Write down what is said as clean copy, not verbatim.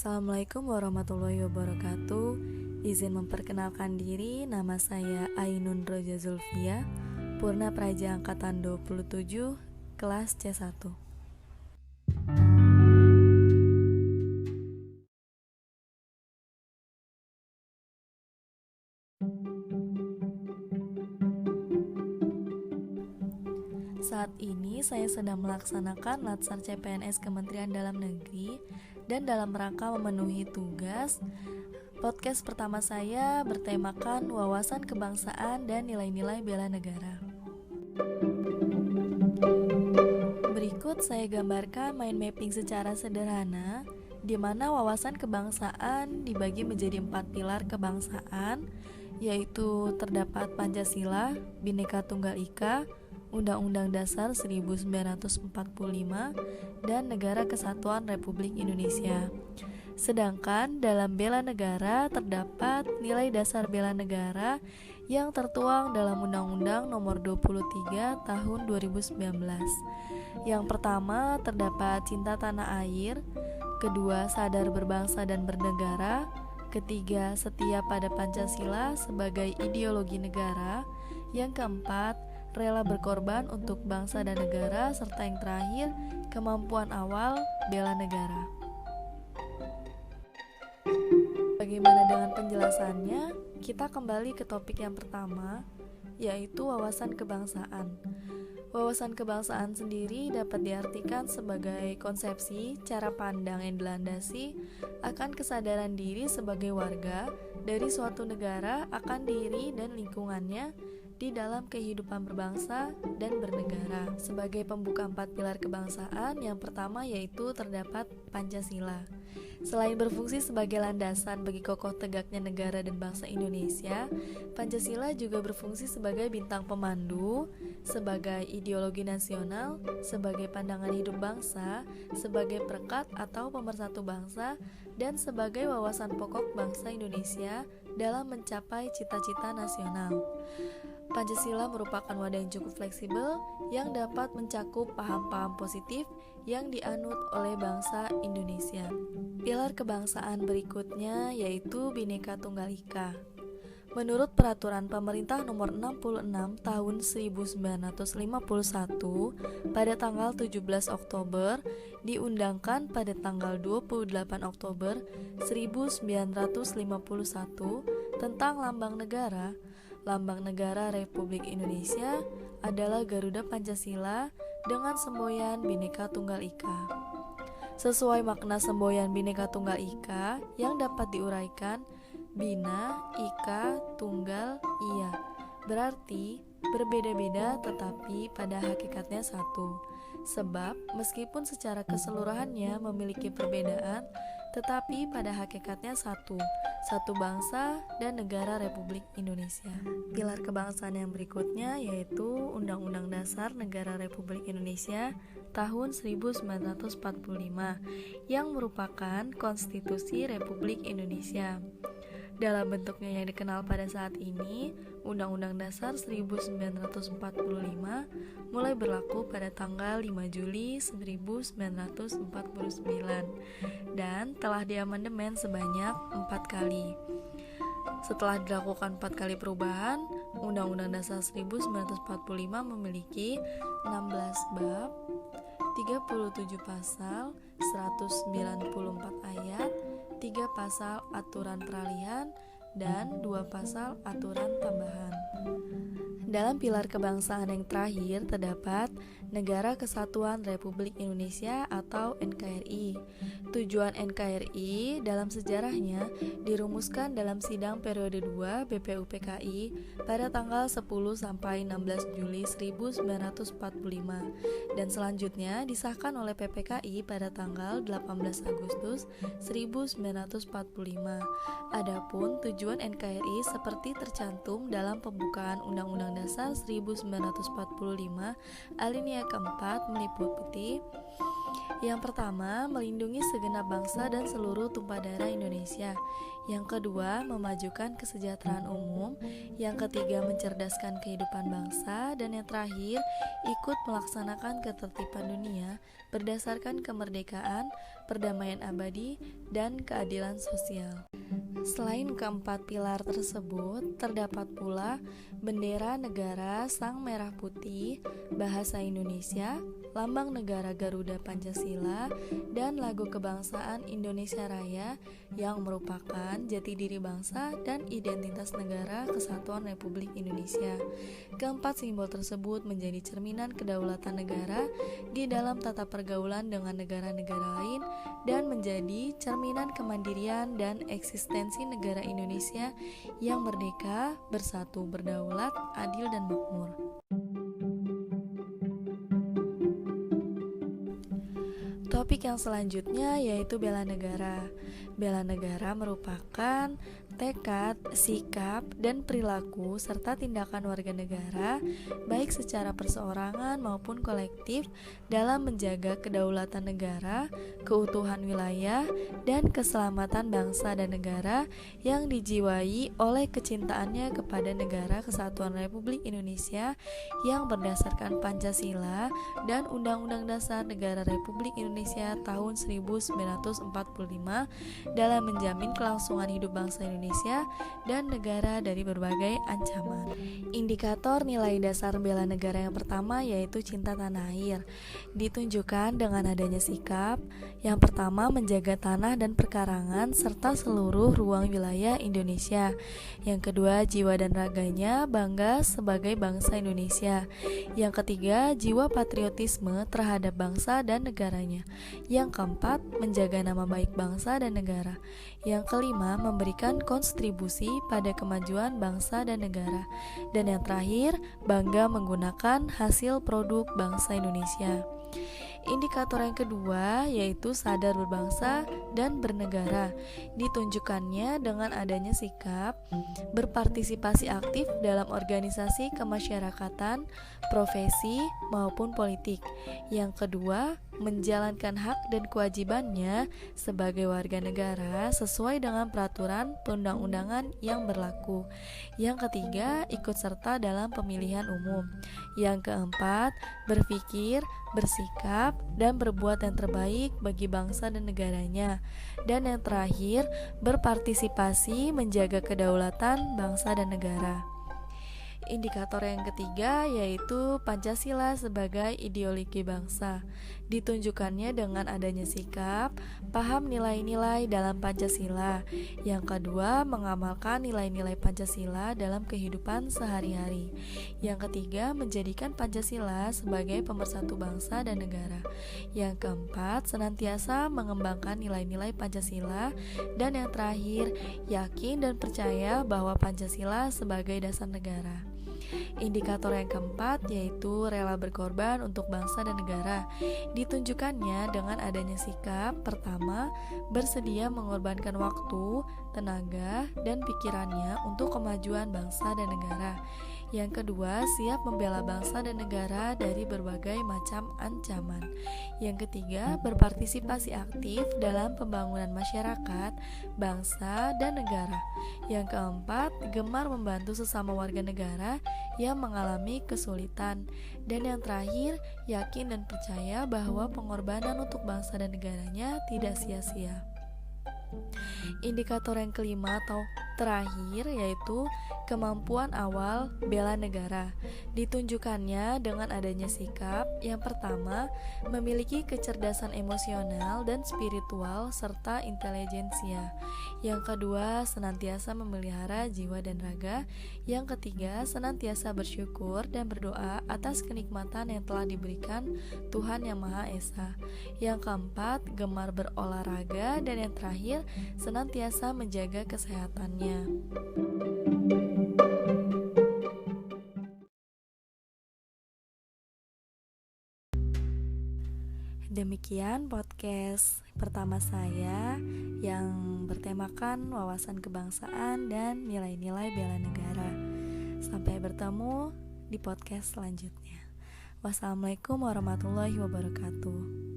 Assalamualaikum warahmatullahi wabarakatuh. Izin memperkenalkan diri, nama saya Ainun Roja Zulfia, Purna Praja Angkatan 27, kelas C1. Saat ini saya sedang melaksanakan Latsar CPNS Kementerian Dalam Negeri dan dalam rangka memenuhi tugas, podcast pertama saya bertemakan wawasan kebangsaan dan nilai-nilai bela negara. Berikut saya gambarkan mind mapping secara sederhana, di mana wawasan kebangsaan dibagi menjadi 4 pilar kebangsaan, yaitu terdapat Pancasila, Bhinneka Tunggal Ika, Undang-Undang Dasar 1945, dan Negara Kesatuan Republik Indonesia. Sedangkan dalam bela negara terdapat nilai dasar bela negara yang tertuang dalam Undang-Undang Nomor 23 Tahun 2019. Yang pertama terdapat cinta tanah air, kedua sadar berbangsa dan bernegara, ketiga setia pada Pancasila sebagai ideologi negara, yang keempat rela berkorban untuk bangsa dan negara, serta yang terakhir kemampuan awal bela negara. Bagaimana dengan penjelasannya? Kita kembali ke topik yang pertama, yaitu wawasan kebangsaan. Wawasan kebangsaan sendiri dapat diartikan sebagai konsepsi, cara pandang yang dilandasi akan kesadaran diri sebagai warga dari suatu negara akan diri dan lingkungannya di dalam kehidupan berbangsa dan bernegara. Sebagai pembuka 4 pilar kebangsaan, yang pertama yaitu terdapat Pancasila. Selain berfungsi sebagai landasan bagi kokoh tegaknya negara dan bangsa Indonesia, Pancasila juga berfungsi sebagai bintang pemandu, sebagai ideologi nasional, sebagai pandangan hidup bangsa, sebagai perekat atau pemersatu bangsa, dan sebagai wawasan pokok bangsa Indonesia dalam mencapai cita-cita nasional. Pancasila merupakan wadah yang cukup fleksibel yang dapat mencakup paham-paham positif yang dianut oleh bangsa Indonesia. Pilar kebangsaan berikutnya yaitu Bhinneka Tunggal Ika. Menurut Peraturan Pemerintah Nomor 66 Tahun 1951 pada tanggal 17 Oktober diundangkan pada tanggal 28 Oktober 1951 tentang lambang negara. Lambang negara Republik Indonesia adalah Garuda Pancasila dengan semboyan Bhinneka Tunggal Ika. Sesuai makna semboyan Bhinneka Tunggal Ika yang dapat diuraikan, Bina, Ika, Tunggal, Iya, berarti berbeda-beda tetapi pada hakikatnya satu. Sebab meskipun secara keseluruhannya memiliki perbedaan, tetapi pada hakikatnya satu bangsa dan negara Republik Indonesia. Pilar kebangsaan yang berikutnya yaitu Undang-Undang Dasar Negara Republik Indonesia tahun 1945 yang merupakan Konstitusi Republik Indonesia. Dalam bentuknya yang dikenal pada saat ini, Undang-Undang Dasar 1945 mulai berlaku pada tanggal 5 Juli 1949 dan telah diamandemen sebanyak 4 kali. Setelah dilakukan 4 kali perubahan, Undang-Undang Dasar 1945 memiliki 16 bab, 37 pasal, 194 ayat, 3 pasal aturan peralihan, dan 2 pasal aturan tambahan. Dalam pilar kebangsaan yang terakhir terdapat Negara Kesatuan Republik Indonesia atau NKRI. Tujuan NKRI dalam sejarahnya dirumuskan dalam sidang periode 2 BPUPKI pada tanggal 10 sampai 16 Juli 1945 dan selanjutnya disahkan oleh PPKI pada tanggal 18 Agustus 1945. Adapun tujuan NKRI seperti tercantum dalam pembukaan Undang-Undang Dasar 1945 alinea keempat meliputi Yang pertama, melindungi segenap bangsa dan seluruh tumpah darah Indonesia. Yang kedua, memajukan kesejahteraan umum. Yang ketiga, mencerdaskan kehidupan bangsa. Dan yang terakhir, ikut melaksanakan ketertiban dunia berdasarkan kemerdekaan, perdamaian abadi, dan keadilan sosial. Selain keempat pilar tersebut, terdapat pula bendera negara Sang Merah Putih, bahasa Indonesia, lambang negara Garuda Pancasila, dan lagu kebangsaan Indonesia Raya yang merupakan jati diri bangsa dan identitas negara Kesatuan Republik Indonesia. Keempat simbol tersebut menjadi cerminan kedaulatan negara di dalam tata pergaulan dengan negara-negara lain dan menjadi cerminan kemandirian dan eksistensi negara Indonesia yang merdeka, bersatu, berdaulat, adil, dan makmur. Topik yang selanjutnya yaitu bela negara. Bela negara merupakan tekad, sikap, dan perilaku serta tindakan warga negara baik secara perseorangan maupun kolektif dalam menjaga kedaulatan negara, keutuhan wilayah, dan keselamatan bangsa dan negara yang dijiwai oleh kecintaannya kepada negara Kesatuan Republik Indonesia yang berdasarkan Pancasila dan Undang-Undang Dasar Negara Republik Indonesia tahun 1945 dalam menjamin kelangsungan hidup bangsa Indonesia dan negara dari berbagai ancaman. Indikator nilai dasar bela negara yang pertama yaitu cinta tanah air. Ditunjukkan dengan adanya sikap yang pertama menjaga tanah dan perkarangan serta seluruh ruang wilayah Indonesia. Yang kedua, jiwa dan raganya bangga sebagai bangsa Indonesia. Yang ketiga, jiwa patriotisme terhadap bangsa dan negaranya. Yang keempat, menjaga nama baik bangsa dan negara. Yang kelima, memberikan kontribusi pada kemajuan bangsa dan negara. Dan yang terakhir, bangga menggunakan hasil produk bangsa Indonesia. Indikator yang kedua yaitu sadar berbangsa dan bernegara. Ditunjukkannya dengan adanya sikap berpartisipasi aktif dalam organisasi kemasyarakatan, profesi maupun politik. Yang kedua, menjalankan hak dan kewajibannya sebagai warga negara sesuai dengan peraturan perundang-undangan yang berlaku. Yang ketiga, ikut serta dalam pemilihan umum. Yang keempat, berpikir, bersikap, dan berbuat yang terbaik bagi bangsa dan negaranya. Dan yang terakhir, berpartisipasi menjaga kedaulatan bangsa dan negara. Indikator yang ketiga yaitu Pancasila sebagai ideologi bangsa. Ditunjukkannya dengan adanya sikap, paham nilai-nilai dalam Pancasila. Yang kedua, mengamalkan nilai-nilai Pancasila dalam kehidupan sehari-hari. Yang ketiga, menjadikan Pancasila sebagai pemersatu bangsa dan negara. Yang keempat, senantiasa mengembangkan nilai-nilai Pancasila. Dan yang terakhir, yakin dan percaya bahwa Pancasila sebagai dasar negara. Indikator yang keempat yaitu rela berkorban untuk bangsa dan negara. Ditunjukkannya dengan adanya sikap pertama, bersedia mengorbankan waktu, tenaga, dan pikirannya untuk kemajuan bangsa dan negara. Yang kedua, siap membela bangsa dan negara dari berbagai macam ancaman. Yang ketiga, berpartisipasi aktif dalam pembangunan masyarakat, bangsa, dan negara. Yang keempat, gemar membantu sesama warga negara yang mengalami kesulitan. Dan yang terakhir, yakin dan percaya bahwa pengorbanan untuk bangsa dan negaranya tidak sia-sia. Indikator yang kelima atau terakhir yaitu kemampuan awal bela negara. Ditunjukkannya dengan adanya sikap yang pertama, memiliki kecerdasan emosional dan spiritual serta intelijensia. Yang kedua, senantiasa memelihara jiwa dan raga. Yang ketiga, senantiasa bersyukur dan berdoa atas kenikmatan yang telah diberikan Tuhan Yang Maha Esa. Yang keempat, gemar berolahraga. Dan yang terakhir, senantiasa menjaga kesehatannya. Demikian podcast pertama saya yang bertemakan wawasan kebangsaan dan nilai-nilai bela negara. Sampai bertemu di podcast selanjutnya. Wassalamualaikum warahmatullahi wabarakatuh.